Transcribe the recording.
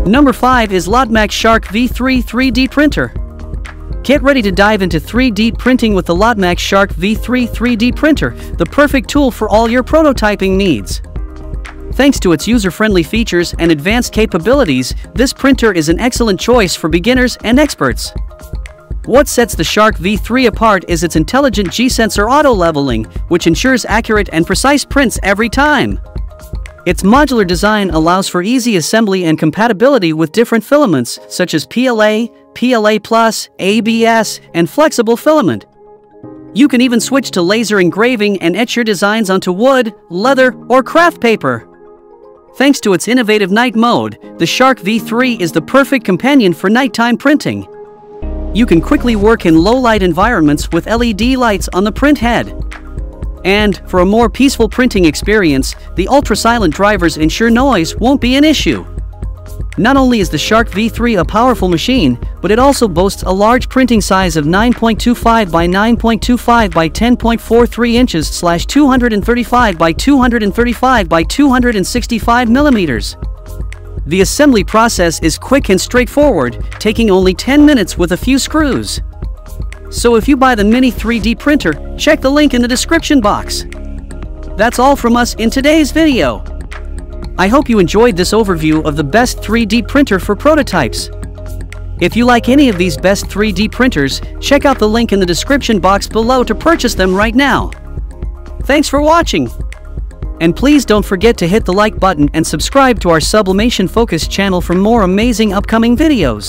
Number 5 is LOTMAXX Shark V3 3D printer. Get ready to dive into 3D printing with the LOTMAXX Shark V3 3D printer, the perfect tool for all your prototyping needs. Thanks to its user-friendly features and advanced capabilities, this printer is an excellent choice for beginners and experts. What sets the Shark V3 apart is its intelligent G-sensor auto-leveling, which ensures accurate and precise prints every time. Its modular design allows for easy assembly and compatibility with different filaments such as PLA, PLA+, ABS, and flexible filament. You can even switch to laser engraving and etch your designs onto wood, leather, or craft paper. Thanks to its innovative night mode, the Shark V3 is the perfect companion for nighttime printing. You can quickly work in low-light environments with LED lights on the print head. And, for a more peaceful printing experience, the ultra-silent drivers ensure noise won't be an issue. Not only is the Shark V3 a powerful machine, but it also boasts a large printing size of 9.25 by 9.25 by 10.43 inches / 235 by 235 by 265 millimeters. The assembly process is quick and straightforward, taking only 10 minutes with a few screws. So if you buy the Mini 3D printer, check the link in the description box. That's all from us in today's video. I hope you enjoyed this overview of the best 3D printer for prototypes. If you like any of these best 3D printers, check out the link in the description box below to purchase them right now. Thanks for watching! And please don't forget to hit the like button and subscribe to our Sublimation Focus channel for more amazing upcoming videos.